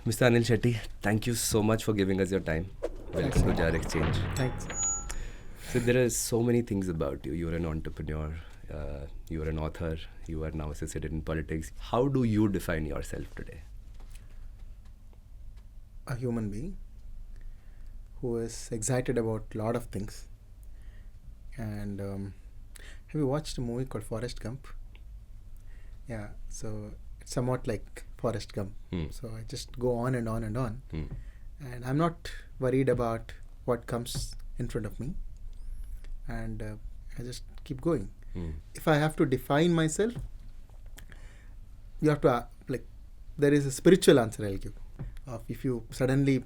Mr. Anil Shetty, thank you so much for giving us your time. Welcome to JarXchange. Thanks. So there are so many things about you. You're an entrepreneur, you're an author, you are now associated in politics. How do you define yourself today? A human being who is excited about a lot of things. And have you watched a movie called Forrest Gump? Yeah, so it's somewhat like Forrest Gump. So I just go on and on and on. And I'm not worried about what comes in front of me. And I just keep going. If I have to define myself, you have to, there is a spiritual answer I'll give. If you suddenly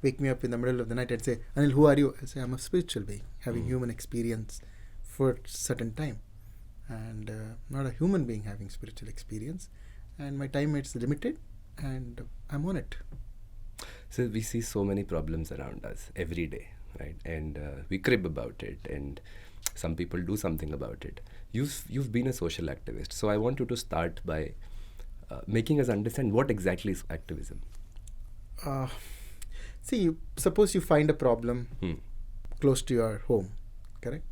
wake me up in the middle of the night and say, Anil, who are you? I say, I'm a spiritual being, having human experience for a certain time. And not a human being having spiritual experience. And my time is limited and I'm on it. So we see so many problems around us every day, right? And we crib about it, and some people do something about it. You've been a social activist. So I want you to start by making us understand what exactly is activism. Suppose you find a problem close to your home, correct?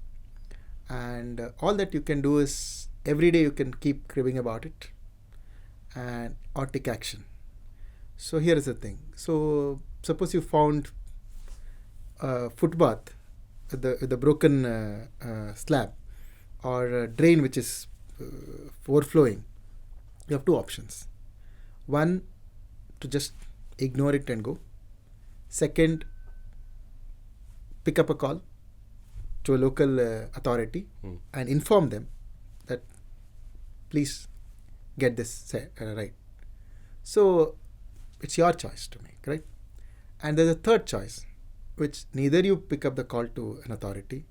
And all that you can do is every day you can keep cribbing about it or take action. So here is the thing. So suppose you found a footpath with a broken slab or a drain which is overflowing. You have two options. One, to just ignore it and go. Second, pick up a call to a local authority and inform them that please get this right. So it's your choice to make, right? And there's a third choice, which neither you pick up the call to an authority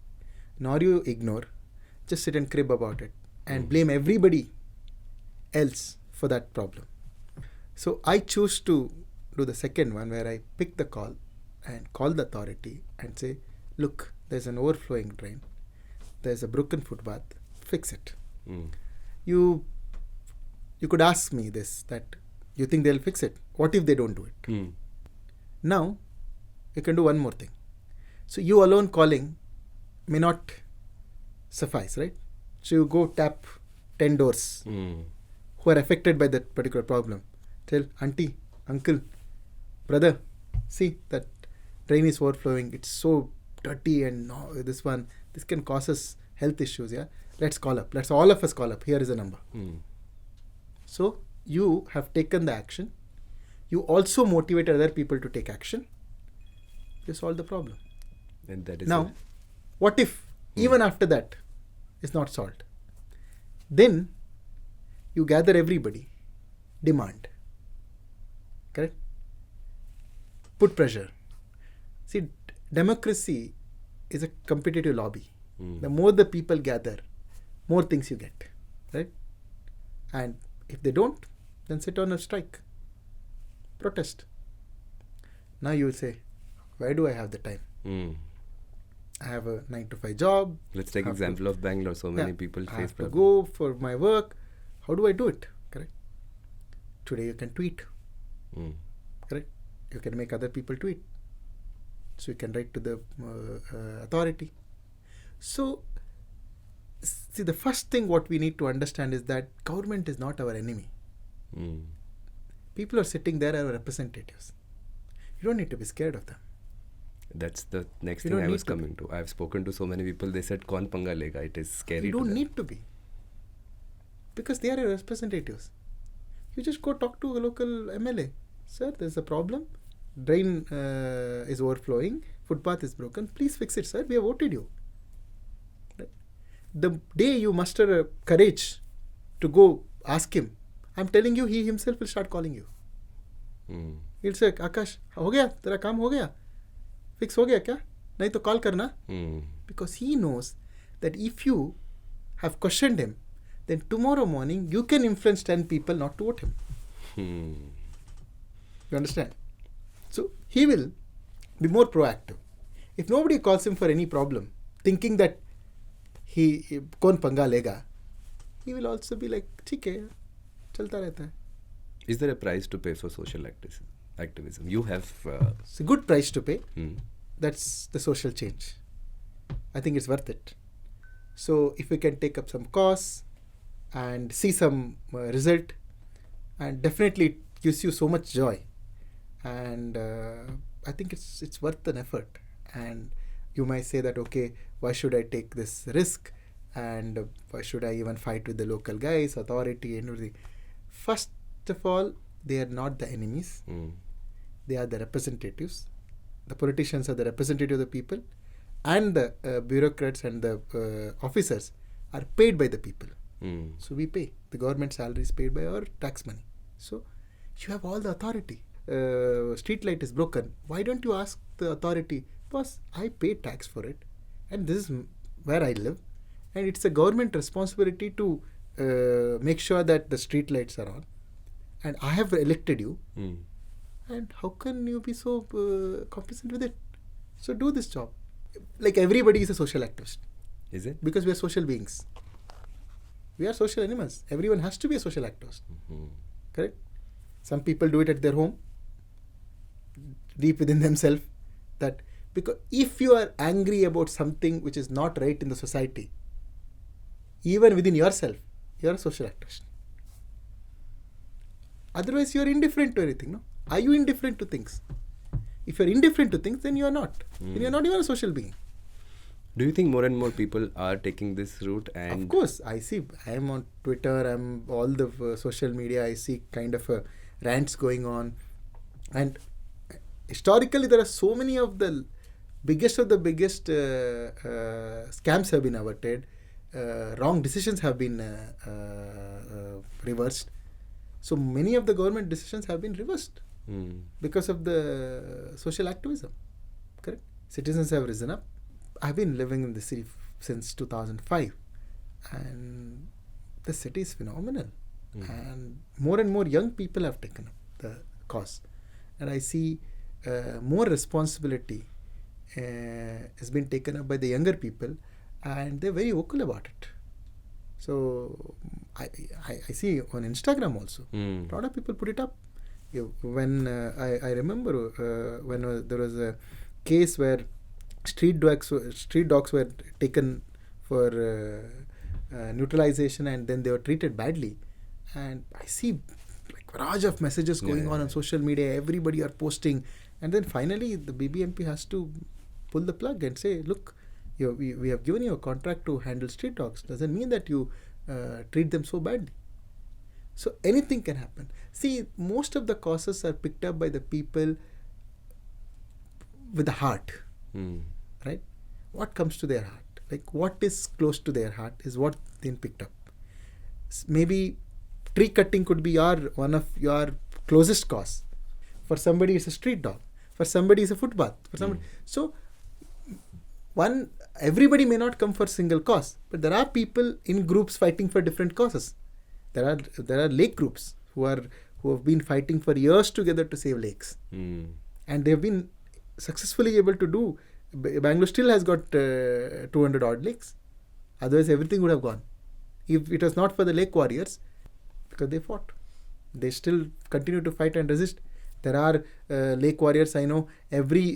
nor you ignore, just sit and crib about it and blame everybody else for that problem. So I choose to do the second one, where I pick the call and call the authority and say, look, there's an overflowing drain, there's a broken footpath, fix it. You could ask me this, that you think they'll fix it. What if they don't do it? Now, you can do one more thing. So you alone calling may not suffice, right? So you go tap 10 doors who are affected by that particular problem. Tell auntie, uncle, brother, see that drain is overflowing. It's so dirty, and this can cause us health issues. Yeah, let's call up. Let's all of us call up. Here is a number. So you have taken the action. You also motivate other people to take action. You solve the problem. And that is now, what if even after that is not solved? Then you gather everybody, demand. Correct? Put pressure. See, democracy is a competitive lobby. The more the people gather, more things you get, right? And if they don't, then sit on a strike. Protest. Now you will say, where do I have the time? I have a 9-to-5 job. Let's take example of Bangalore. So many people I face have to problems. go for my work. How do I do it? Correct? Today you can tweet. Correct? You can make other people tweet. So you can write to the authority. So, see, the first thing what we need to understand is that government is not our enemy. People are sitting there as representatives. You don't need to be scared of them. That's the next thing I was coming to. I've spoken to so many people. They said, "Kaun panga lega?" It is scary. You to don't them. need to be, because they are your representatives. You just go talk to a local MLA. Sir, there's a problem. Drain is overflowing. Footpath is broken. Please fix it, sir. We have voted you. The day you muster courage to go ask him, I'm telling you, he himself will start calling you. He'll say, Akash, हो गया? तेरा काम हो गया? Fix हो गया क्या? नहीं तो call करना. Because he knows that if you have questioned him, then tomorrow morning you can influence 10 people not to vote him. You understand? So he will be more proactive. If nobody calls him for any problem, thinking that he कौन पंगा लेगा, he will also be like, ठीक है, चलता रहता है. Is there a price to pay for social activism? Activism. You have. It's a good price to pay. Hmm. That's the social change. I think it's worth it. So if we can take up some costs and see some result, and definitely it gives you so much joy, and I think it's worth an effort. And you might say that, okay, why should I take this risk, and why should I even fight with the local guys, authority, and everything? First of all, they are not the enemies. They are the representatives. The politicians are the representative of the people, and the bureaucrats and the officers are paid by the people. So we pay. The government salary is paid by our tax money. So you have all the authority. Street light is broken. Why don't you ask the authority, boss, I pay tax for it, and this is where I live, and it's a government responsibility to make sure that the street lights are on, and I have elected you, and how can you be so complacent with it? So do this job. Like, everybody is a social activist. Is it? Because we are social beings. We are social animals. Everyone has to be a social activist. Correct? Some people do it at their home, deep within themselves. That because if you are angry about something which is not right in the society, even within yourself, you are a social activist. Otherwise, you are indifferent to anything. No? Are you indifferent to things? If you are indifferent to things, then you are not. Then you are not even a social being. Do you think more and more people are taking this route? And of course, I see. I am on Twitter. I'm all the social media. I see kind of rants going on, and historically there are so many of the biggest scams have been averted. Wrong decisions have been reversed. So many of the government decisions have been reversed because of the social activism. Correct? Citizens have risen up. I've been living in the city since 2005, and the city is phenomenal. And more young people have taken up the cause, and I see more responsibility has been taken up by the younger people, and they're very vocal about it. So I see on Instagram also, a lot of people put it up. When I remember when there was a case where street dogs were taken for neutralization, and then they were treated badly, and I see like barrage of messages going on social media. Everybody are posting, and then finally the BBMP has to pull the plug and say, look, we have given you a contract to handle street dogs. Doesn't mean that you treat them so badly. So anything can happen. See, most of the causes are picked up by the people with the heart. Right? What comes to their heart? Like, what is close to their heart is what then picked up. Maybe tree cutting could be one of your closest cause. For somebody, it's a street dog. For somebody, it's a footpath. For somebody, so everybody may not come for single cause, but there are people in groups fighting for different causes. There are lake groups who have been fighting for years together to save lakes, and they have been successfully able to do. Bangalore still has got 200 odd lakes. Otherwise, everything would have gone. If it was not for the lake warriors, because they fought, they still continue to fight and resist. There are lake warriors, I know, every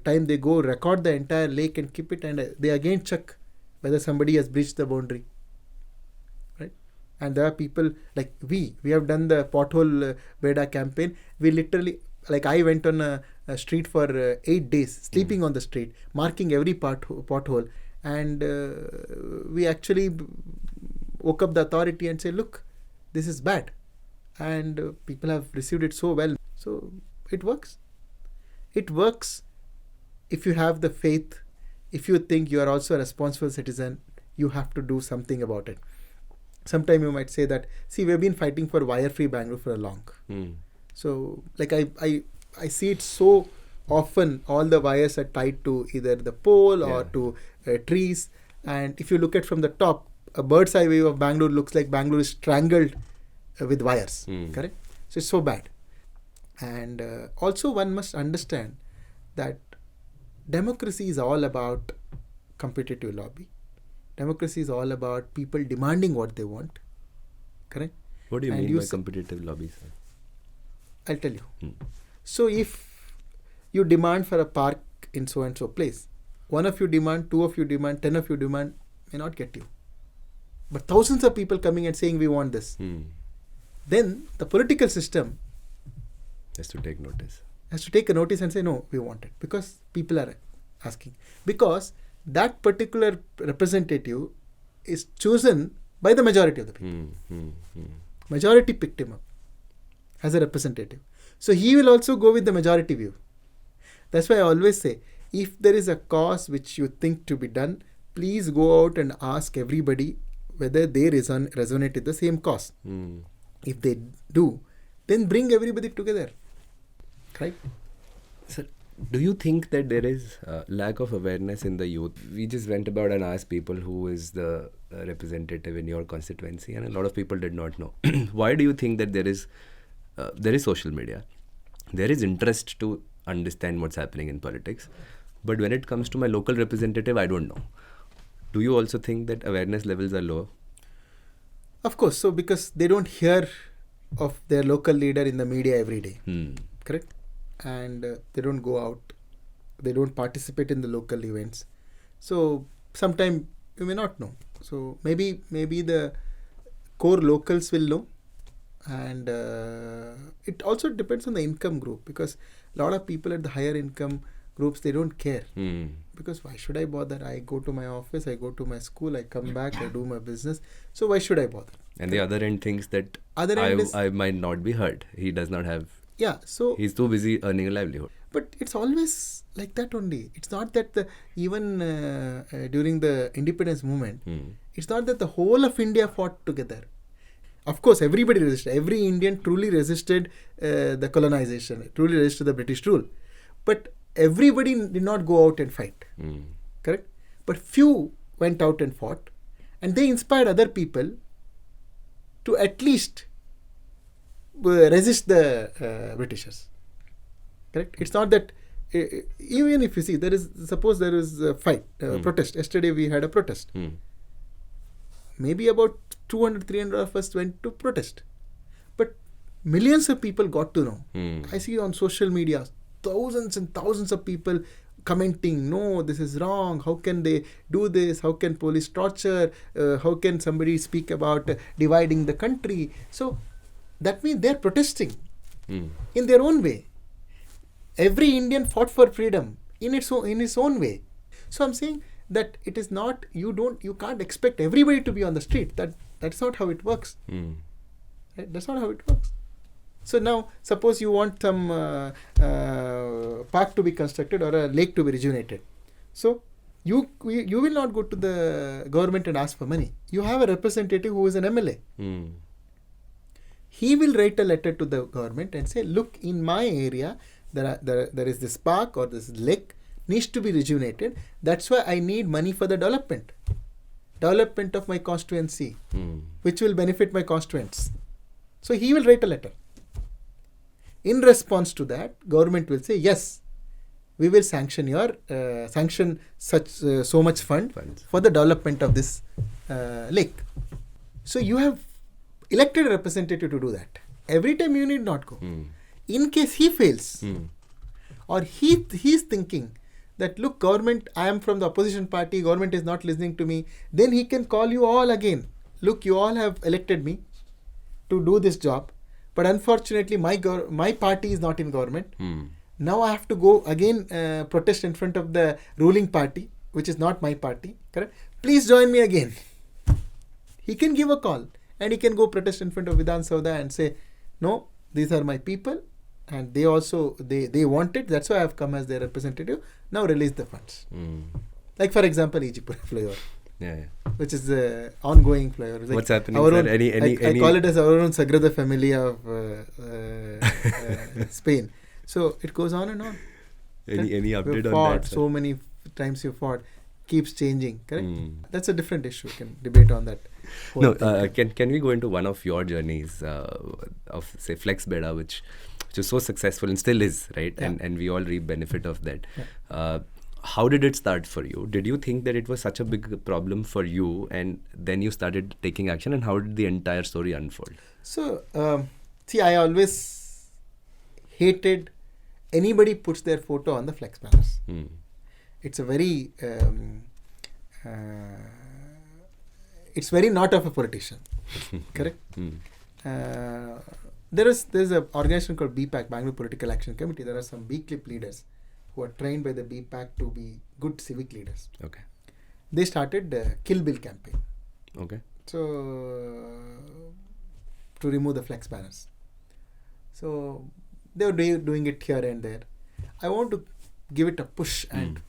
time they go record the entire lake and keep it, and they again check whether somebody has breached the boundary. Right? And there are people like we have done the pothole Beda campaign. We literally, like, I went on a street for 8 days, sleeping on the street, marking every pothole, and we actually woke up the authority and said, look, this is bad, and people have received it so well. So it works. It works if you have the faith. If you think you are also a responsible citizen, you have to do something about it. Sometime you might say that, see, we've been fighting for wire-free Bangalore for a long. So, like, I see it so often. All the wires are tied to either the pole or to trees. And if you look at from the top, a bird's eye view of Bangalore looks like Bangalore is strangled with wires. Correct? So it's so bad. And also one must understand that democracy is all about competitive lobby. Democracy is all about people demanding what they want. Correct? What do you mean by competitive lobby, sir? I'll tell you. So if you demand for a park in so and so place, one of you demand, two of you demand, 10 of you demand, may not get you. But thousands of people coming and saying we want this. Then the political system has to take notice. Has to take a notice and say, no, we want it. Because people are asking. Because that particular representative is chosen by the majority of the people. Majority picked him up as a representative. So he will also go with the majority view. That's why I always say, if there is a cause which you think to be done, please go out and ask everybody whether they resonate with the same cause. If they do, then bring everybody together. Right? So, do you think that there is lack of awareness in the youth? We just went about and asked people who is the representative in your constituency, and a lot of people did not know. Why do you think that there is social media? There is interest to understand what's happening in politics. But when it comes to my local representative, I don't know. Do you also think that awareness levels are low? Of course. So because they don't hear of their local leader in the media every day. Correct? And they don't go out. They don't participate in the local events. So sometime you may not know. So maybe the core locals will know. And it also depends on the income group, because a lot of people at the higher income groups, they don't care. Because why should I bother? I go to my office, I go to my school, I come back, I do my business. So why should I bother? And the other end thinks that I might not be heard. He does not have... Yeah, so... He's too busy earning a livelihood. But it's always like that only. It's not that even during the independence movement, it's not that the whole of India fought together. Of course, everybody resisted. Every Indian truly resisted the colonization, truly resisted the British rule. But everybody did not go out and fight. Correct? But few went out and fought. And they inspired other people to at least resist the Britishers. Correct? It's not that, even if you see, suppose there is a fight, protest. Yesterday we had a protest. Maybe about 200, 300 of us went to protest. But millions of people got to know. I see on social media, thousands and thousands of people commenting, no, this is wrong. How can they do this? How can police torture? How can somebody speak about dividing the country? So that means they're protesting in their own way. Every Indian fought for freedom in his own way. So I'm saying that it is not, you can't expect everybody to be on the street. That's not how it works. Right? That's not how it works. So now, suppose you want some park to be constructed or a lake to be rejuvenated. So you will not go to the government and ask for money. You have a representative who is an MLA. He will write a letter to the government and say, look, in my area, there is this park or this lake needs to be rejuvenated. That's why I need money for the development of my constituency, which will benefit my constituents. So he will write a letter. In response to that, government will say, yes, we will sanction so much funds for the development of this lake. So you have elected a representative to do that. Every time you need not go. In case he fails, or he's thinking that, look, government, I am from the opposition party, government is not listening to me, then he can call you all again. Look, you all have elected me to do this job, but unfortunately my party is not in government. Now I have to go again protest in front of the ruling party, which is not my party. Correct? Please join me again. He can give a call and he can go protest in front of Vidhan Saudha and say, no, these are my people and they also, they want it. That's why I have come as their representative. Now release the funds. Like for example, Ejipur flyover. Which is the ongoing flyover. Like what's happening? I call it as our own Sagrada Familia of Spain. So it goes on and on. Any update on that? So many times you fought. Keeps changing. Correct? That's a different issue. We can debate on that. No, can we go into one of your journeys of say Flex Beda, which is so successful and still is, right? Yeah. And we all reap benefit of that. Yeah. How did it start for you? Did you think that it was such a big problem for you and then you started taking action, and how did the entire story unfold? So, see, I always hated anybody puts their photo on the flex banners. It's a very it's very not of a politician. Correct? There's an organization called BPAC, Bangalore Political Action Committee. There are some B-clip leaders who are trained by the BPAC to be good civic leaders. Okay. They started the Kill Bill campaign. Okay. So, to remove the flex banners. So, they were doing it here and there. I want to give it a push and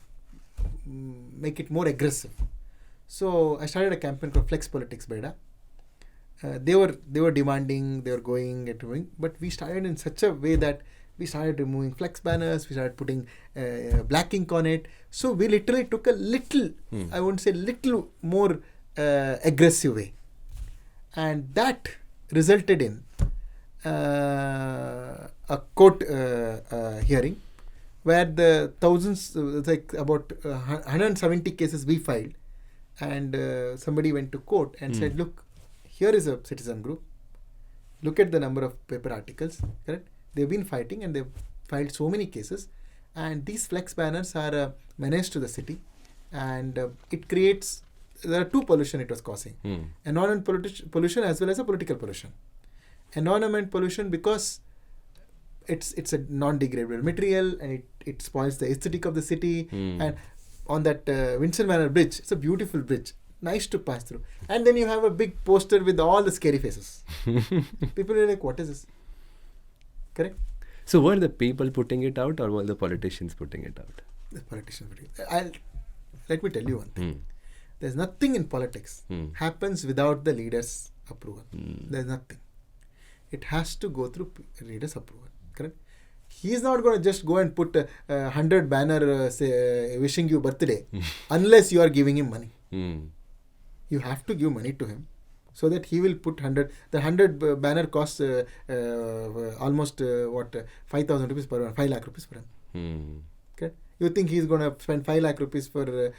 make it more aggressive. So, I started a campaign called Flex Beda. They were demanding, they were going and doing, but we started in such a way that we started removing flex banners, we started putting black ink on it. So we literally took a little, I won't say little more aggressive way. And that resulted in a court hearing where the thousands, like about 170 cases we filed, and somebody went to court and said, look, here is a citizen group. Look at the number of paper articles. Correct? They've been fighting and they've filed so many cases. And these flex banners are a menace to the city. And it creates, there are two pollution it was causing. Environment pollution as well as a political pollution. Environment pollution because it's a non-degradable material and it spoils the aesthetic of the city. And on that Vincent Manor Bridge, it's a beautiful bridge. Nice to pass through. And then you have a big poster with all the scary faces. People are like, what is this? Correct? So were the people putting it out or were the politicians putting it out? The politicians putting it out. Let me tell you one thing. There's nothing in politics happens without the leader's approval. There's nothing. It has to go through leader's approval. Correct? He's not going to just go and put 100 banner say, wishing you birthday unless you are giving him money. You have to give money to him so that he will put 100. The 100 banner costs almost 5,000 rupees per one, 5 lakh rupees per one. Okay? You think he's going to spend 5 lakh rupees for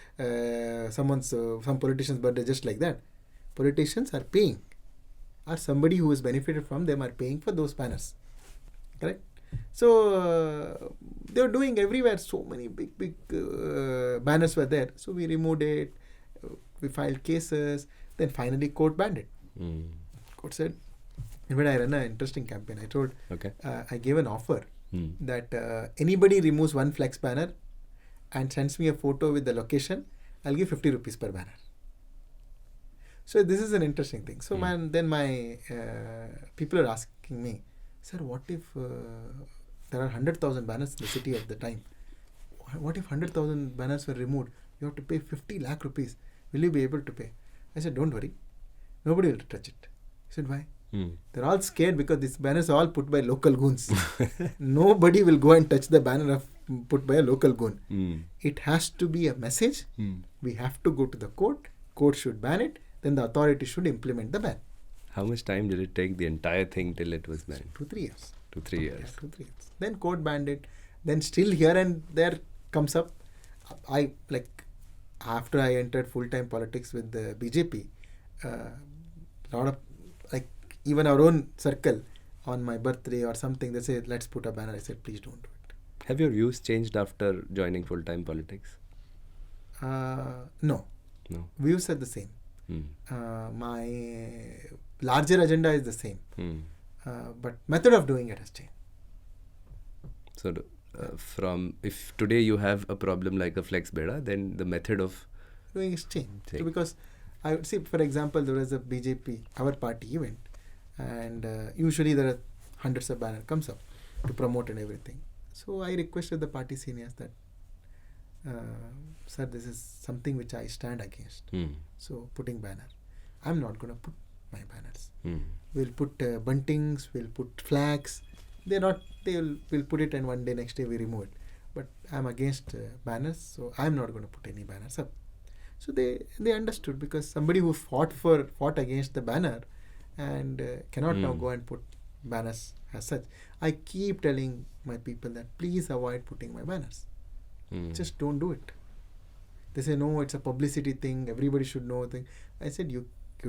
some politician's birthday just like that? Politicians are paying, or somebody who has benefited from them are paying for those banners. Correct? So they were doing everywhere. So many big banners were there. So we removed it. We filed cases. Then finally court banned it. Court said, when I ran an interesting campaign, I told, I gave an offer that anybody removes one flex banner and sends me a photo with the location, I'll give 50 rupees per banner. So this is an interesting thing. So then my people are asking me, sir, what if there are 100,000 banners in the city at the time? What if 100,000 banners were removed? You have to pay 50 lakh rupees. Will you be able to pay? I said, don't worry. Nobody will touch it. He said, why? They're all scared because these banners are all put by local goons. Nobody will go and touch the banner put by a local goon. It has to be a message. We have to go to the court. Court should ban it. Then the authority should implement the ban. How much time did it take the entire thing till it was banned? 2-3 years. 2-3 years. Yeah, 2-3 years. Then court banned it. Then still here and there comes up. After I entered full-time politics with the BJP, lot of even our own circle on my birthday or something, they say, let's put a banner. I said, please don't do it. Have your views changed after joining full-time politics? No. Views are the same. My larger agenda is the same. But method of doing it has changed. So if today you have a problem like a Flex Beda, then the method of doing is changed. So because I would see, for example, there was a BJP, our party event, and usually there are hundreds of banners comes up to promote and everything. So I requested the party seniors that, sir, this is something which I stand against. So putting banner. I'm not going to put my banners. We'll put buntings, we'll put flags. We'll put it and one day, next day we remove it. But I'm against banners, so I'm not going to put any banners up. So they understood, because somebody who fought against the banner and cannot now go and put banners as such. I keep telling my people that please avoid putting my banners. Just don't do it. They say, no, it's a publicity thing, everybody should know thing. I said, you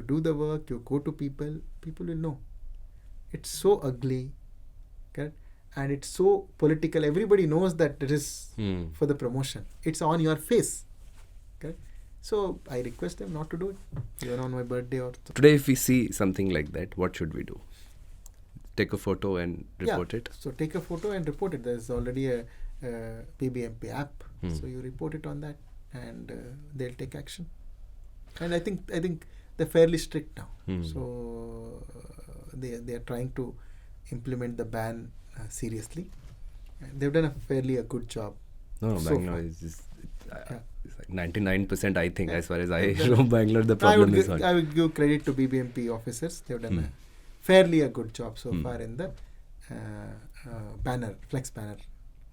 do the work, you go to people will know. It's so ugly, correct? and it's so political. Everybody knows that it is for the promotion. It's on your face. Okay? So I request them not to do it, even on my birthday or so. Today, if we see something like that, what should we do? Take a photo and report it? So take a photo and report it. There's already a PBMP app, so you report it on that, and they'll take action. And I think they're fairly strict now. So they are trying to implement the ban seriously. And they've done a good job. No, so Bangalore far. is just, it's like 99%, I think, as far as I know Bangalore, the problem is on. I would give credit to BBMP officers. They've done a good job so far in the Flex banner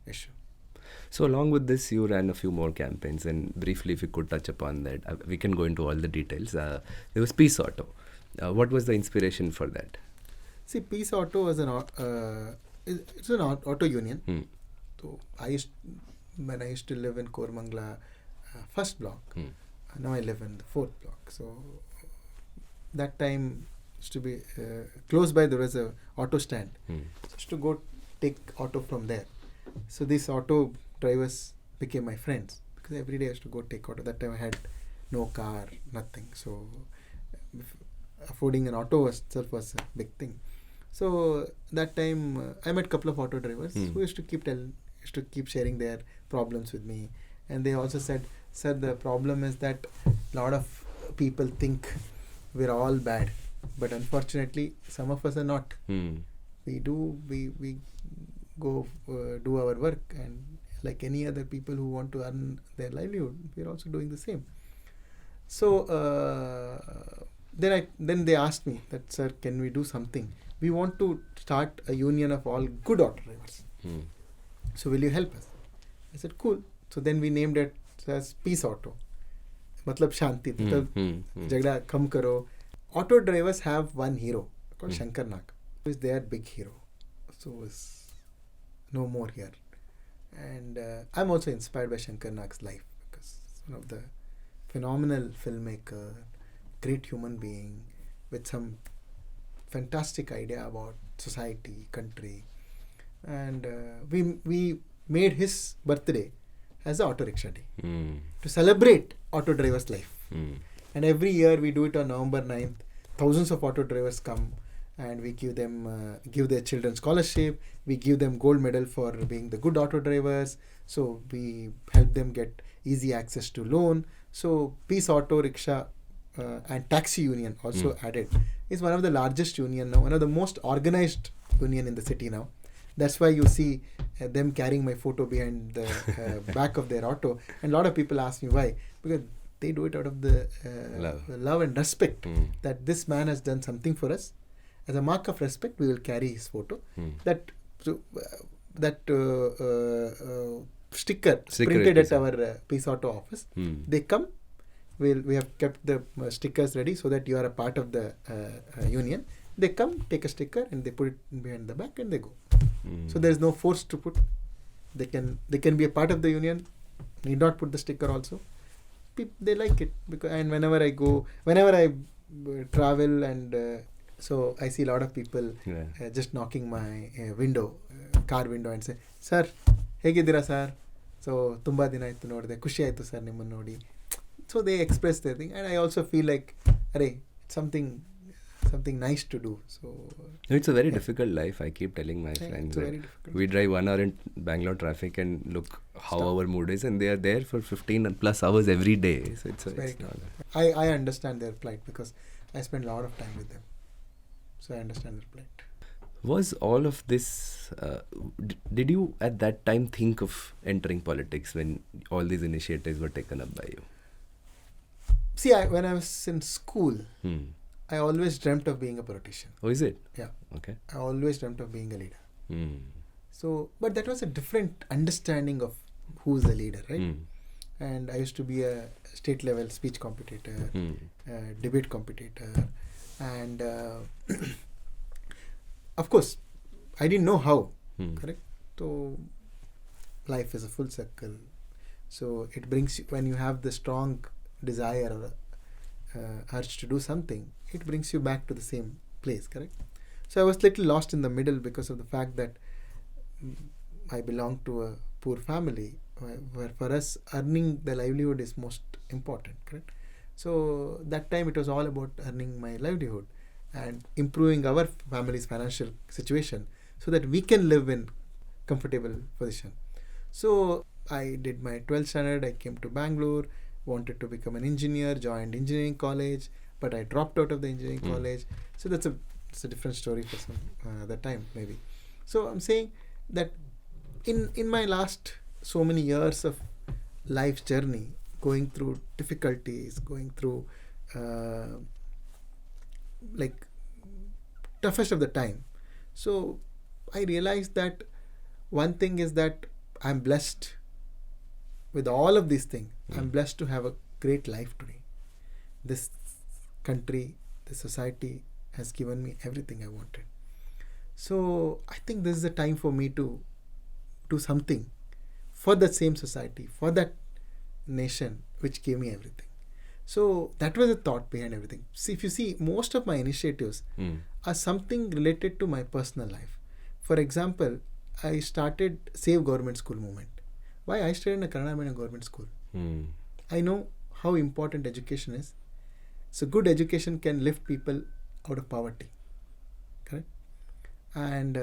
issue. So along with this, you ran a few more campaigns, and briefly, if you could touch upon that, we can go into all the details. There was Peace Auto. What was the inspiration for that? See, Peace Auto was it's an auto union. So when I used to live in Kormangla first block, now I live in the fourth block. So that time used to be close by, there was a auto stand. So I used to go take auto from there. So these auto drivers became my friends, because every day I used to go take auto. That time I had no car, nothing. So affording an auto itself was a big thing. So that time I met a couple of auto drivers who used to keep sharing their problems with me, and they also said, "Sir, the problem is that a lot of people think we're all bad, but unfortunately some of us are not. We go do our work, and like any other people who want to earn their livelihood, we're also doing the same." So then they asked me that, "Sir, can we do something? We want to start a union of all good auto drivers. So will you help us?" I said, "Cool." So then we named it as Peace Auto. Matlab Shanti. Jagda kam karo. Auto drivers have one hero called Shankar Nag, who is their big hero. So is no more here. And I'm also inspired by Shankar Nag's life, because he's one of the phenomenal filmmaker, great human being with some fantastic idea about society, country. And we made his birthday as the Auto Rickshaw Day to celebrate auto drivers' life. And every year we do it on November 9th. Thousands of auto drivers come, and we give their children scholarship. We give them gold medal for being the good auto drivers. So we help them get easy access to loan. So Peace Auto Rickshaw and Taxi Union also added is one of the largest union now, one of the most organized union in the city now. That's why you see them carrying my photo behind the back of their auto. And a lot of people ask me why. Because they do it out of the love and respect that this man has done something for us. As a mark of respect, we will carry his photo. That sticker printed at our Peace Auto office. They come. We have kept the stickers ready so that you are a part of the union. They come, take a sticker, and they put it behind the back, and they go. So there is no force to put. They can be a part of the union. Need not put the sticker also. They like it, and whenever I travel, and so I see a lot of people just knocking my car window, and say, "Sir, ಹೇಗಿದ್ದೀರಾ sir? So ತುಂಬಾ ದಿನ ಆಯ್ತು ನೋಡಿದೆ, ಖುಷಿ ಆಯ್ತು sir ನಿಮ್ಮನ್ನು ನೋಡಿ." So they express their thing, and I also feel like, it's something nice to do. So it's a very difficult life. I keep telling my friends that we drive 1 hour in Bangalore traffic and look how our mood is, and they are there for 15 plus hours every day. So it's very tough. I understand their plight, because I spend a lot of time with them. So I understand their plight. Was all of this, did you at that time think of entering politics when all these initiatives were taken up by you? See, when I was in school, I always dreamt of being a politician. Oh, is it? Yeah. Okay. I always dreamt of being a leader. So, but that was a different understanding of who's the leader, right? And I used to be a state level speech competitor, debate competitor, and of course, I didn't know how, correct? So, life is a full circle. So, it brings you, when you have the strong desire or urge to do something, it brings you back to the same place, correct? So I was little lost in the middle, because of the fact that I belong to a poor family where for us earning the livelihood is most important, correct? So that time it was all about earning my livelihood and improving our family's financial situation so that we can live in comfortable position. So I did my 12th standard, I came to Bangalore, wanted to become an engineer, joined engineering college, but I dropped out of the engineering college. So it's a different story for some other time maybe. So I'm saying that in my last so many years of life's journey, going through difficulties, going through like toughest of the time, so I realized that one thing is that I'm blessed with all of these things. I'm blessed to have a great life today. This country, the society has given me everything I wanted. So I think this is the time for me to do something for that same society, for that nation which gave me everything. So that was the thought behind everything. See, if you see, most of my initiatives are something related to my personal life. For example, I started Save Government School movement. Why? I studied in a Kannada medium government school. I know how important education is. So good education can lift people out of poverty. Correct? And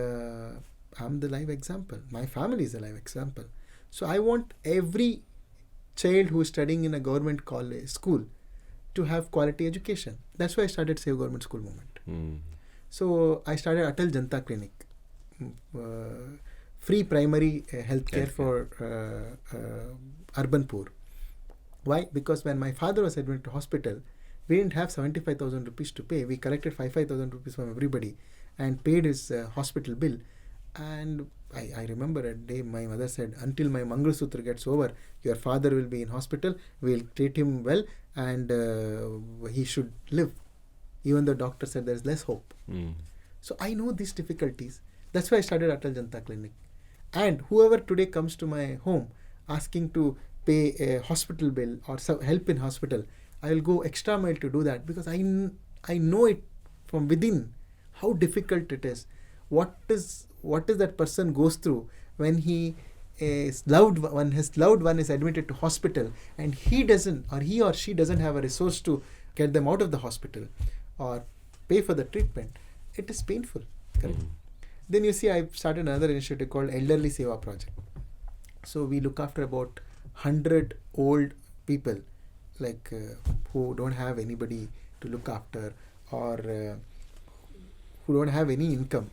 I'm the live example. My family is a live example. So I want every child who is studying in a government college school to have quality education. That's why I started Save Government School movement. So I started Atal Janta clinic, free primary healthcare for urban poor. Why? Because when my father was admitted to hospital, we didn't have 75,000 rupees to pay. We collected 5,000 rupees from everybody and paid his hospital bill. And I remember a day my mother said, until my Mangal Sutra gets over, your father will be in hospital, we'll treat him well and he should live. Even the doctor said there's less hope. So I know these difficulties. That's why I started Atal Janta Clinic. And whoever today comes to my home asking to pay a hospital bill or help in hospital, I will go extra mile to do that because I know it from within how difficult it is. What is that person goes through when his loved one is admitted to hospital and he or she doesn't have a resource to get them out of the hospital or pay for the treatment. It is painful. Correct? Then you see, I've started another initiative called Elderly Seva Project. So we look after about 100 old people like who don't have anybody to look after or who don't have any income.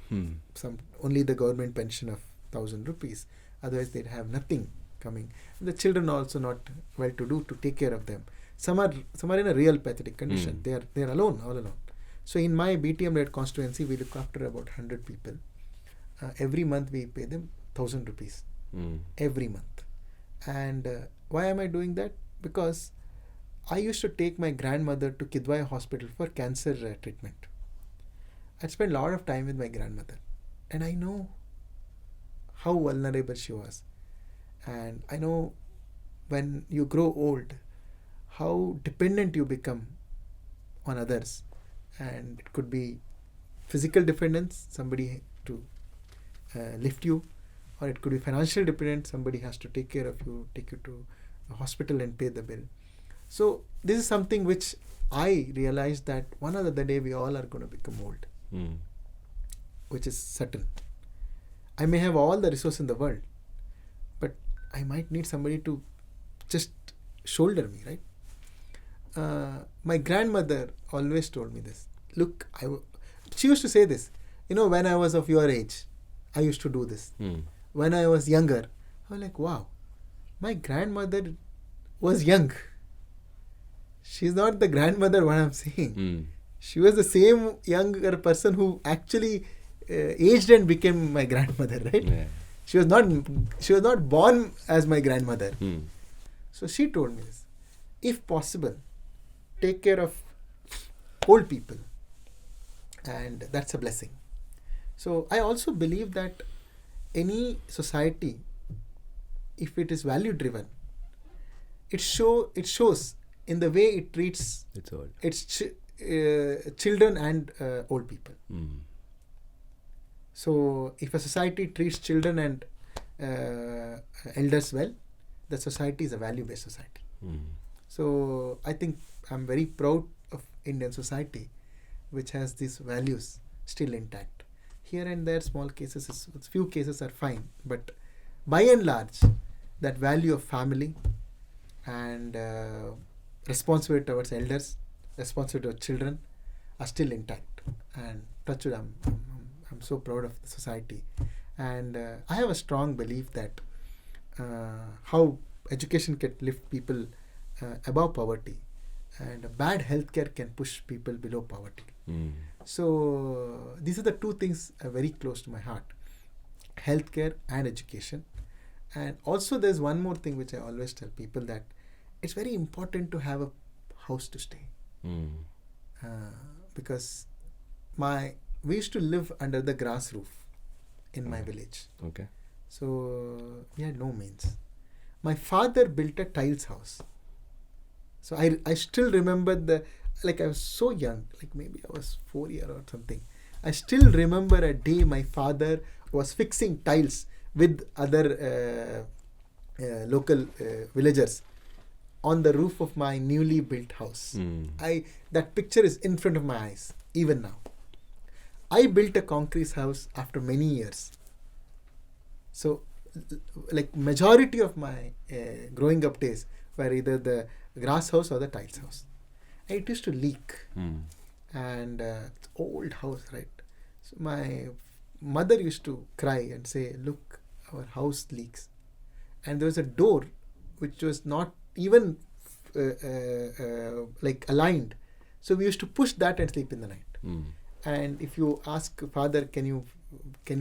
Only the government pension of 1,000 rupees. Otherwise they'd have nothing coming. And the children are also not well to do to take care of them. Some are in a real pathetic condition. They are alone, all alone. So in my BTM-led constituency, we look after about 100 people. Every month we pay them 1,000 rupees. Every month. And why am I doing that? Because I used to take my grandmother to Kidwai Hospital for cancer treatment. I spent a lot of time with my grandmother and I know how vulnerable she was. And I know when you grow old, how dependent you become on others. And it could be physical dependence, somebody to lift you, or it could be financial dependence, somebody has to take care of you, take you to a hospital and pay the bill. So this is something which I realized that one other day we all are going to become old. Which is certain. I may have all the resources in the world, but I might need somebody to just shoulder me, right? My grandmother always told me this. Look, she used to say this, when I was of your age, I used to do this. When I was younger, I was like, wow, my grandmother was young. She's not the grandmother what I'm saying. She was the same younger person who actually aged and became my grandmother, right? Yeah. She was not born as my grandmother. So she told me this. If possible, take care of old people. And that's a blessing. So I also believe that any society, if it is value driven, it shows in the way it treats its children and old people. So if a society treats children and elders well, the society is a value-based society. So I think I'm very proud of Indian society, which has these values still intact. Here and there, small cases, few cases are fine, but by and large, that value of family and responsibility towards elders, responsibility towards children are still intact. And touch wood, I'm so proud of the society. And I have a strong belief that how education can lift people above poverty, and bad healthcare can push people below poverty. So these are the two things very close to my heart: healthcare and education. And also there's one more thing which I always tell people, that it's very important to have a house to stay. Because we used to live under the grass roof in my village. Okay. So we had no means. My father built a tiles house. So I still remember I was so young, like maybe I was 4 years or something. I still remember a day my father was fixing tiles with other local villagers on the roof of my newly built house. That picture is in front of my eyes, even now. I built a concrete house after many years. So, like majority of my growing up days were either the grass house or the tiles house. And it used to leak. And it's old house, right? So my mother used to cry and say, "Look, our house leaks." And there was a door which was not even aligned. So we used to push that and sleep in the night. And if you ask father, can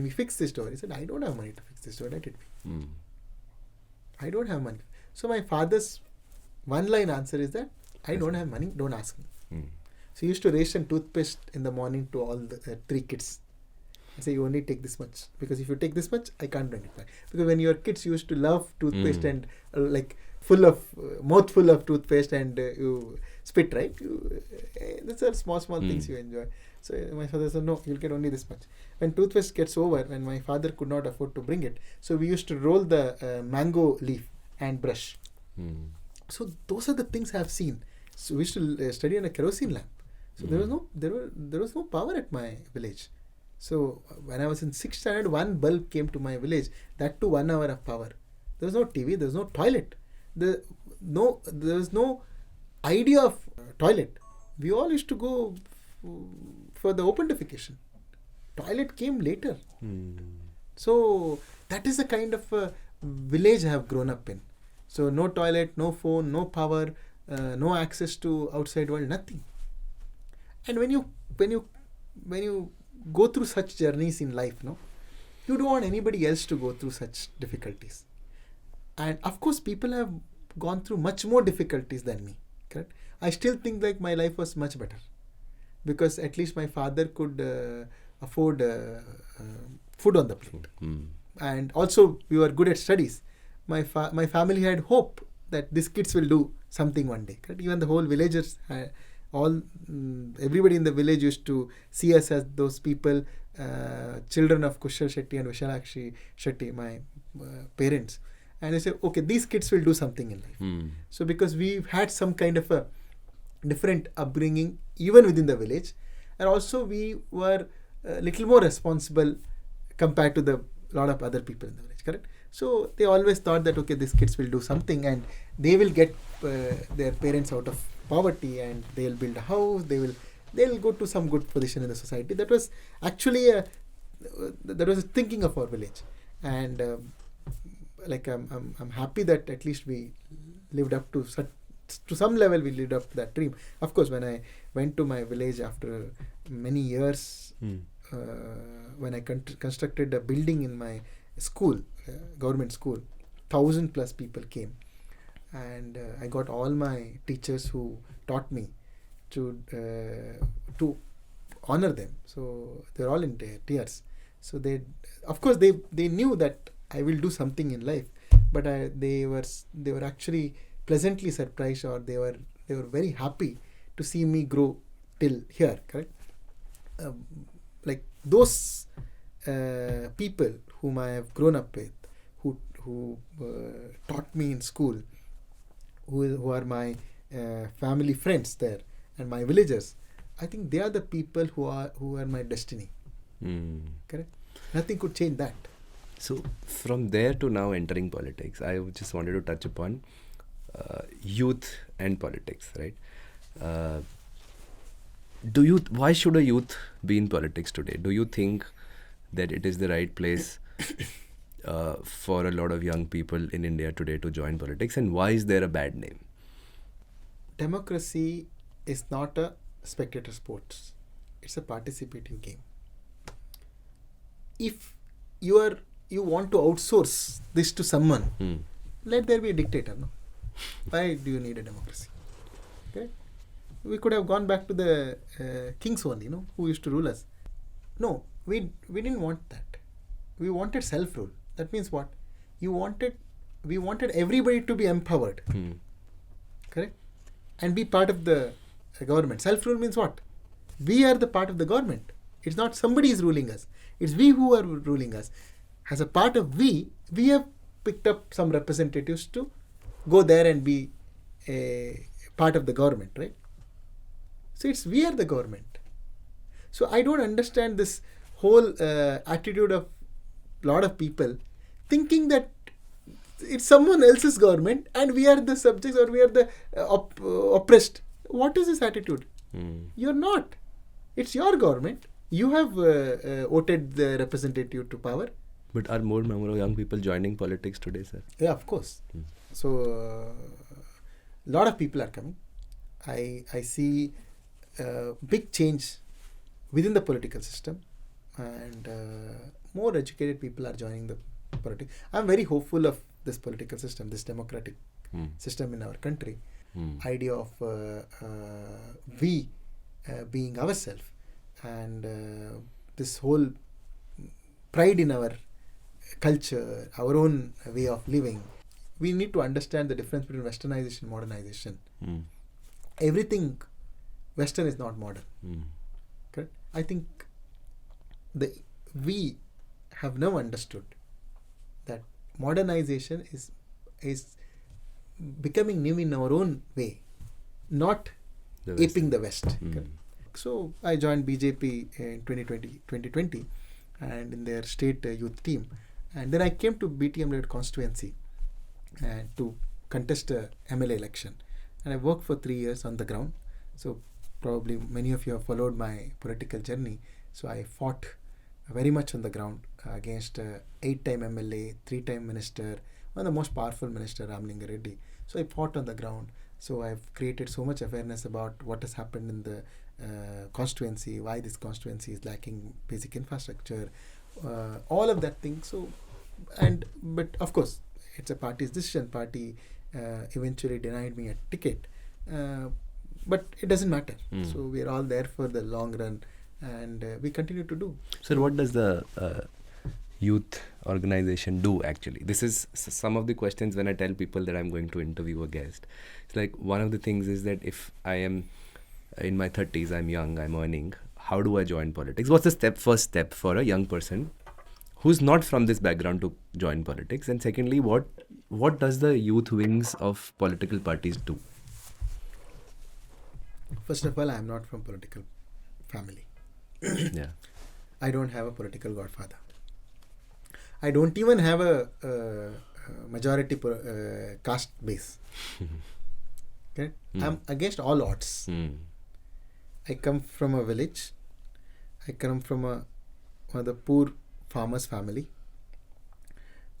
we fix this door? He said, "I don't have money to fix this door. Let it be." I don't have money. So my father's one-line answer is that, "I don't have money, don't ask me." So he used to ration toothpaste in the morning to all the 3 kids. I say, "You only take this much, because if you take this much, I can't bring it back." Because when you were kids, you used to love toothpaste and mouthful of toothpaste, and you spit, right? That's all small things you enjoy. So my father said, "No, you'll get only this much." When toothpaste gets over, when my father could not afford to bring it, so we used to roll the mango leaf and brush. So those are the things I have seen. So we used to study on a kerosene lamp. So there was no power at my village. So when I was in 6th standard, one bulb came to my village. That too 1 hour of power. There was no TV. There was no toilet. There was no idea of toilet. We all used to go for the open defecation. Toilet came later. So that is the kind of village I have grown up in. So no toilet, no phone, no power, no access to outside world, nothing. And when you go through such journeys in life, you don't want anybody else to go through such difficulties. And of course, people have gone through much more difficulties than me. Correct? I still think like my life was much better, because at least my father could afford food on the plate. And also we were good at studies. My family had hope that these kids will do something one day. Correct? Even the whole villagers, everybody in the village used to see us as those people, children of Kushal Shetty and Vishalakshi Shetty, my parents. And they say, okay, these kids will do something in life. So because we had some kind of a different upbringing even within the village, and also we were a little more responsible compared to the lot of other people in the village, correct? So they always thought that, okay, these kids will do something and they will get their parents out of poverty, and they'll build a house, they'll go to some good position in the society. That was actually that was a thinking of our village. And I'm happy that at least we lived up to some level. We lived up to that dream. Of course, when I went to my village after many years, when I constructed a building in my school, government school, 1,000+ people came, and I got all my teachers who taught me to honor them. So they're all in tears. So they knew that I will do something in life, but they were actually pleasantly surprised, or they were very happy to see me grow till here. Correct? Like those people whom I have grown up with, who taught me in school, who are my family friends there and my villagers, I think they are the people who are my destiny. Correct? Nothing could change that. So from there to now entering politics, I just wanted to touch upon youth and politics, right? Why should a youth be in politics today? Do you think that it is the right place for a lot of young people in India today to join politics, and why is there a bad name? Democracy is not a spectator sport. It's a participating game. If you want to outsource this to someone, let there be a dictator. No? Why do you need a democracy? Okay? We could have gone back to the kings only, who used to rule us. No, we didn't want that. We wanted self-rule. That means what? We wanted everybody to be empowered. Correct? And be part of the government. Self-rule means what? We are the part of the government. It's not somebody is ruling us. It's we who are ruling us. As a part of we have picked up some representatives to go there and be a part of the government, right? So we are the government. So I don't understand this whole attitude of a lot of people thinking that it's someone else's government and we are the subjects or we are the oppressed. What is this attitude? You're not. It's your government. You have voted the representative to power. But are more young people joining politics today, sir? Yeah, of course. So a lot of people are coming. I see big change within the political system, and more educated people are joining the politics. I'm very hopeful of this political system, this democratic system in our country. Idea of we being ourselves, and this whole pride in our culture, our own way of living. We need to understand the difference between westernization and modernization. Everything Western is not modern. Correct? I think we have now understood that modernization is becoming new in our own way, not aping the West. So I joined BJP in 2020 and in their state youth team, and then I came to BTM constituency and to contest a MLA election, and I worked for 3 years on the ground. So probably many of you have followed my political journey. So I fought very much on the ground against 8-time MLA, 3-time minister, one of the most powerful minister, Ramlinga Reddy. So I fought on the ground. So I've created so much awareness about what has happened in the constituency, why this constituency is lacking basic infrastructure, all of that thing. So, but of course, it's a party's decision. Party eventually denied me a ticket, but it doesn't matter. So we are all there for the long run, and we continue to do. Sir, what does the youth organization do actually? This is some of the questions when I tell people that I'm going to interview a guest. It's like one of the things is that if I am in my 30s, I'm young, I'm earning, how do I join politics? What's the first step for a young person who's not from this background to join politics? And secondly, what does the youth wings of political parties do? First of all, I'm not from political family. Yeah. I don't have a political godfather. I don't even have a majority caste base. Okay? I'm against all odds. I come from a village. I come from one of the poor farmers' family.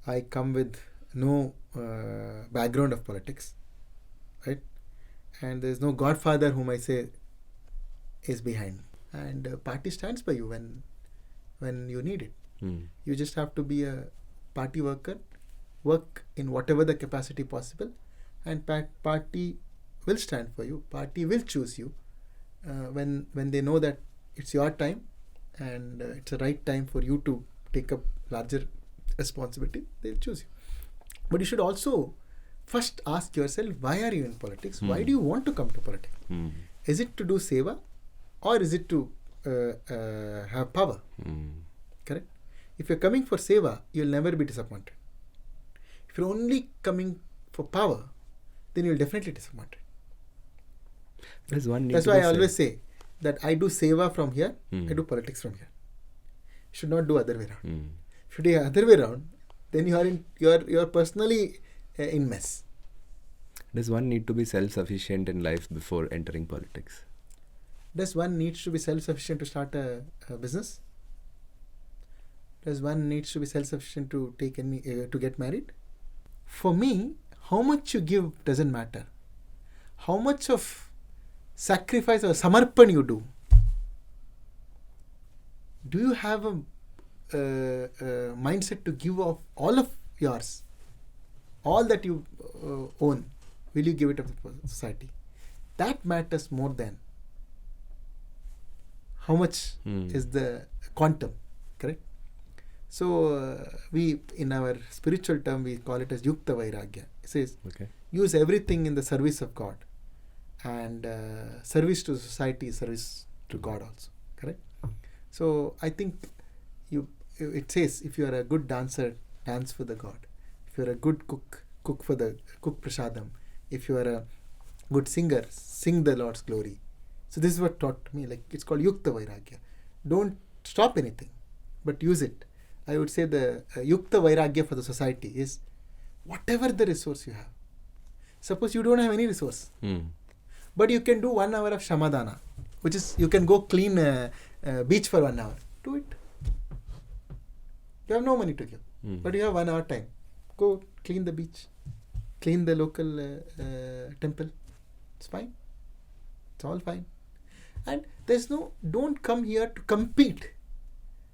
I come with no background of politics, right? And there's no godfather whom I say is behind. And party stands by you when you need it. You just have to be a party worker, work in whatever the capacity possible, and party will stand for you. Party will choose you when they know that it's your time and it's the right time for you to take up larger responsibility. They'll choose you. But you should also first ask yourself, why are you in politics? Why do you want to come to politics? Is it to do seva, or is it to have power? Correct? If you're coming for seva, you'll never be disappointed. If you're only coming for power, then you'll definitely be disappointed. That's why I always say that I do seva from here, I do politics from here. You should not do other way around. If you do other way around, then you're personally in mess. Does one need to be self-sufficient in life before entering politics? Does one needs to be self-sufficient to start a business? Does one needs to be self-sufficient to to get married? For me, how much you give doesn't matter. How much of sacrifice or samarpan you do. Do you have a mindset to give of all of yours, all that you own? Will you give it up to society? That matters more than how much is the quantum, correct? So we, in our spiritual term, we call it as yukta vairagya. It says, use everything in the service of God, and service to society is service to God also, correct? So I think it says, if you are a good dancer, dance for the God. If you are a good cook, cook prasadam. If you are a good singer, sing the Lord's glory. So this is what taught me, like it's called yukta vairagya. Don't stop anything, but use it. I would say the yukta vairagya for the society is whatever the resource you have. Suppose you don't have any resource, but you can do 1 hour of shamadana, which is you can go clean beach for 1 hour. Do it. You have no money to give, but you have 1 hour time. Go clean the beach, clean the local temple. It's fine. It's all fine. And don't come here to compete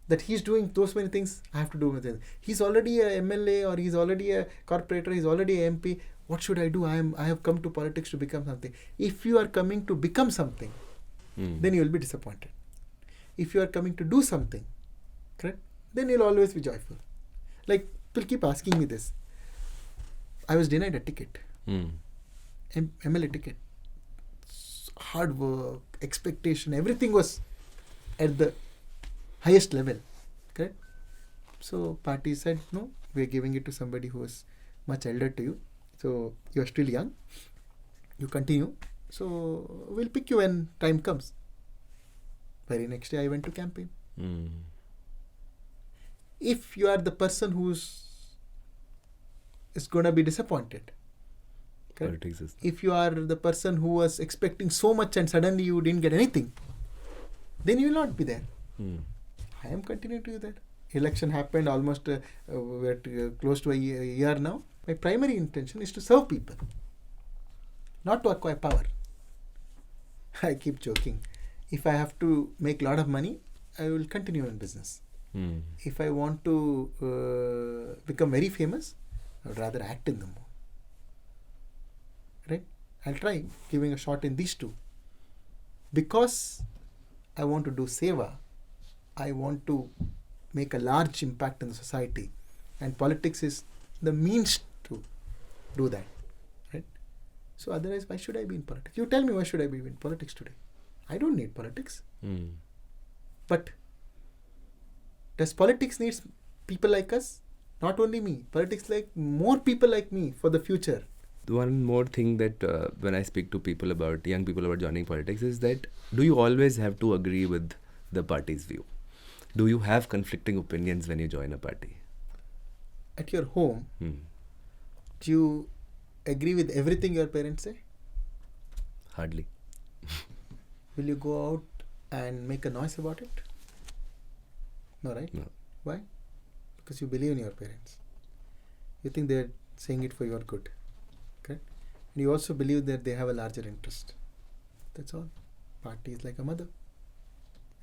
that he's doing those many things, I have to do with it. He's already a MLA, or he's already a corporator, he's already a MP. What should I do? I have come to politics to become something. If you are coming to become something, then you will be disappointed. If you are coming to do something, correct, then you'll always be joyful. Like, people keep asking me this. I was denied a ticket, MLA ticket. Hard work, expectation, everything was at the highest level, correct? So party said, no, we are giving it to somebody who is much elder to you. So you are still young. You continue. So we'll pick you when time comes. Very next day I went to campaign. If you are the person who's going to be disappointed, correct? If you are the person who was expecting so much and suddenly you didn't get anything, then you will not be there. I am continuing to do that. Election happened almost we're close to a year now. My primary intention is to serve people, not to acquire power. I keep joking. If I have to make a lot of money, I will continue in business. If I want to become very famous, I would rather act in the movie. Right? I'll try giving a shot in these two. Because I want to do seva, I want to make a large impact in the society, and politics is the means to do that. Right? So otherwise, why should I be in politics? You tell me, why should I be in politics today? I don't need politics. But does politics need people like us? Not only me. Politics like more people like me for the future. One more thing that when I speak to people about, young people about joining politics, is that do you always have to agree with the party's view? Do you have conflicting opinions when you join a party? At your home, do you agree with everything your parents say? Hardly. Will you go out and make a noise about it? No, right? No. Why? Because you believe in your parents. You think they're saying it for your good. Okay? And you also believe that they have a larger interest. That's all. Party is like a mother.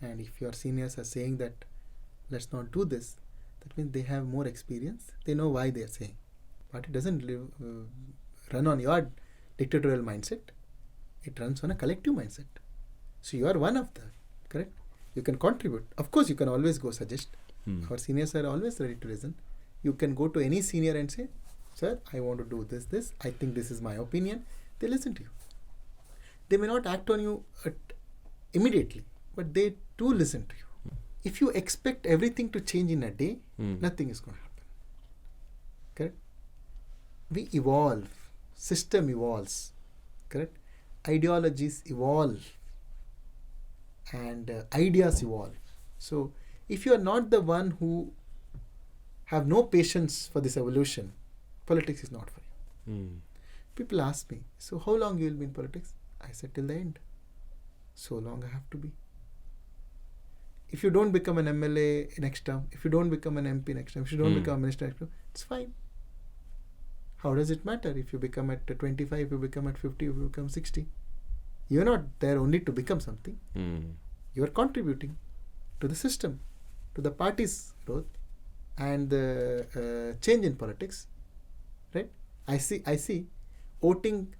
And if your seniors are saying that let's not do this, that means they have more experience. They know why they are saying. Party doesn't run on your dictatorial mindset. It runs on a collective mindset. So you are one of them, correct? You can contribute. Of course, you can always go suggest. Our seniors are always ready to listen. You can go to any senior and say, sir, I want to do this. I think this is my opinion. They listen to you. They may not act on you immediately, but they do listen to you. if you expect everything to change in a day, nothing is going to happen. Correct? We evolve. System evolves. Correct? Ideologies evolve. And ideas evolve. So, if you are not the one who have no patience for this evolution, politics is not for you. People ask me, so how long you will be in politics? I said, till the end. So long I have to be. If you don't become an MLA next term, if you don't become an MP next term, if you don't become a minister next term, it's fine. How does it matter if you become at 25, if you become at 50, if you become 60? You're not there only to become something. You are contributing to the system, to the party's growth and the change in politics. Right? I see voting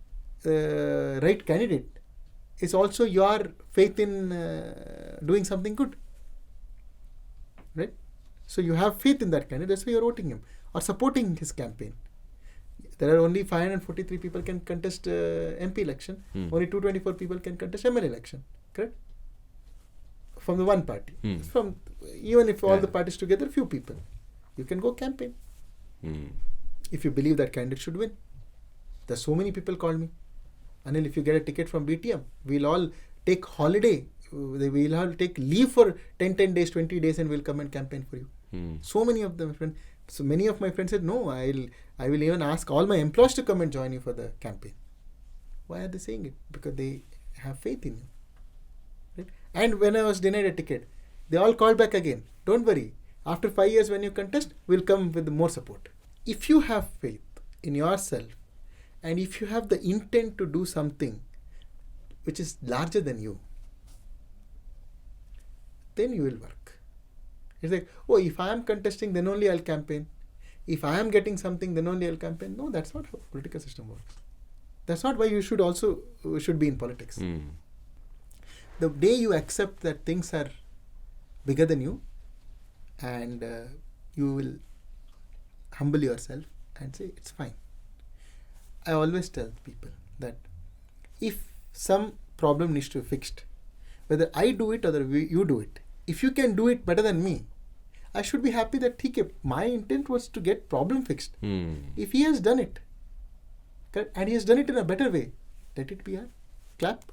right candidate is also your faith in doing something good. Right? So you have faith in that candidate, that's why you're voting him or supporting his campaign. There are only 543 people can contest MP election. Only 224 people can contest MLA election. Correct? From the one party. From even if all the parties together, few people. You can go campaign. If you believe that candidate should win. There's so many people call me. Anil, if you get a ticket from BTM, we'll all take holiday. We'll all take leave for 10 days, 20 days and we'll come and campaign for you. So many of them, friends. So many of my friends said, no, I will even ask all my employees to come and join you for the campaign. Why are they saying it? Because they have faith in you. Right? And when I was denied a ticket, they all called back again. Don't worry. After 5 years when you contest, we'll come with more support. If you have faith in yourself and if you have the intent to do something which is larger than you, then you will work. It's like, oh, if I am contesting, then only I'll campaign. If I am getting something, then only I'll campaign. No, that's not how political system works. That's not why you should be in politics. The day you accept that things are bigger than you and you will humble yourself and say, it's fine. I always tell people that if some problem needs to be fixed, whether I do it or you do it, if you can do it better than me, I should be happy that my intent was to get problem fixed. If he has done it, and he has done it in a better way, let it be a clap.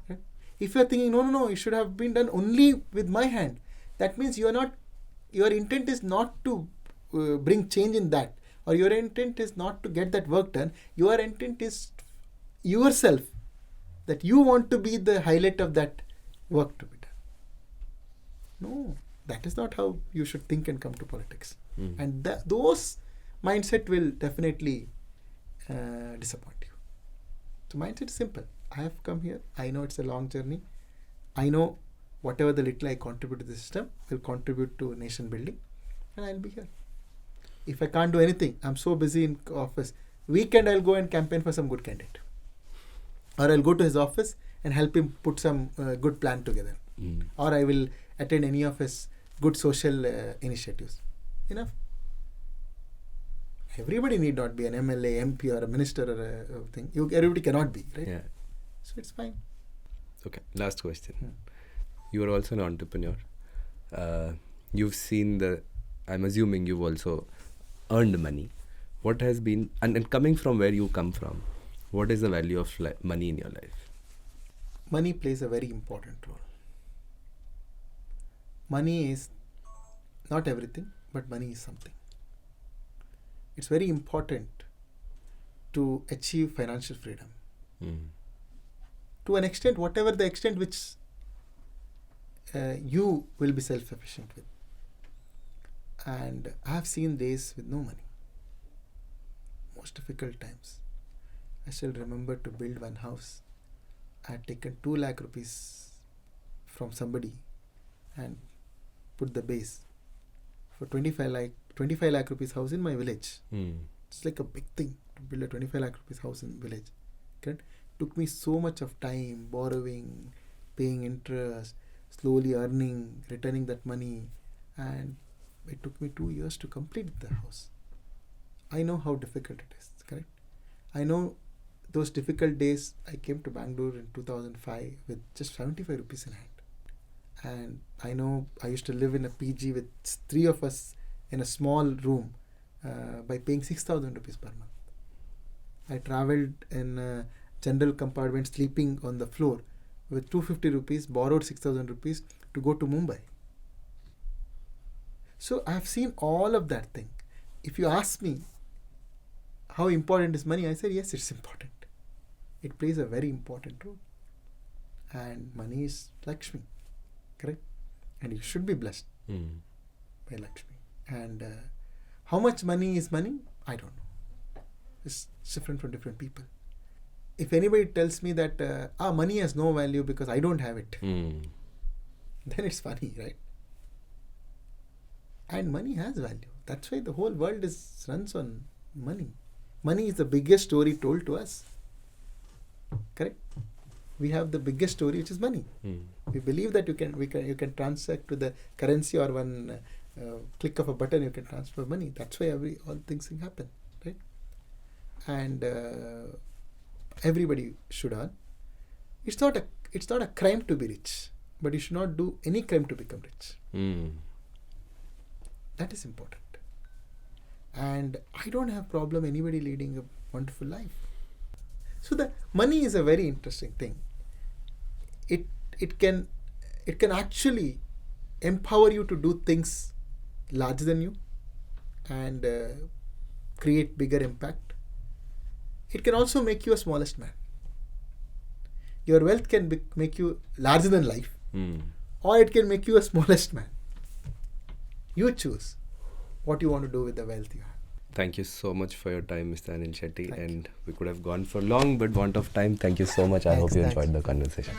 Right? If you are thinking, no, it should have been done only with my hand, that means your intent is not to bring change in that, or your intent is not to get that work done. Your intent is yourself, that you want to be the highlight of that work to be done. No, that is not how you should think and come to politics. And those mindset will definitely disappoint you. So mindset is simple. I have come here. I know it's a long journey. I know whatever the little I contribute to the system will contribute to nation building, and I'll be here. If I can't do anything, I'm so busy in office. Weekend I'll go and campaign for some good candidate. Or I'll go to his office and help him put some good plan together. Or I will attend any of his good social initiatives. Enough. Everybody need not be an MLA, MP or a minister or a thing. Everybody cannot be, right? Yeah. So it's fine. Okay, last question. You are also an entrepreneur. You've seen I'm assuming you've also earned money. What has been, and coming from where you come from, what is the value of money in your life? Money plays a very important role. Money is not everything, but money is something. It's very important to achieve financial freedom. To an extent, whatever the extent which you will be self-sufficient with. And I have seen days with no money. Most difficult times. I still remember to build one house. I had taken 2 lakh rupees from somebody and put the base for 25 lakh rupees house in my village. It's like a big thing to build a 25 lakh rupees house in village. Correct? Took me so much of time, borrowing, paying interest, slowly earning, returning that money, and it took me 2 years to complete the house. I know how difficult it is, correct? I know those difficult days. I came to Bengaluru in 2005 with just 75 rupees in hand. And I know I used to live in a PG with 3 of us in a small room by paying 6,000 rupees per month. I travelled in a general compartment, sleeping on the floor with 250 rupees, borrowed 6,000 rupees to go to Mumbai. So I have seen all of that thing. If you ask me how important is money, I say yes, it's important. It plays a very important role. And money is Lakshmi, correct? And you should be blessed by Lakshmi. And how much money is money? I don't know. It's different for different people. If anybody tells me that money has no value because I don't have it, then it's funny, right? And money has value. That's why the whole world runs on money. Money is the biggest story told to us. Correct? We have the biggest story, which is money. We believe that you can transact with the currency, or one click of a button you can transfer money. That's why all things happen, right? And everybody should earn. It's not a crime to be rich, but you should not do any crime to become rich. That is important. And I don't have problem anybody leading a wonderful life. So the money is a very interesting thing. It can actually empower you to do things larger than you and create bigger impact. It can also make you a smallest man. Your wealth can make you larger than life, or it can make you a smallest man. You choose what you want to do with the wealth you have. Thank you so much for your time, Mr. Anil Shetty. Thank and we could have gone for long, but want of time. Thank you so much. I hope you enjoyed the conversation.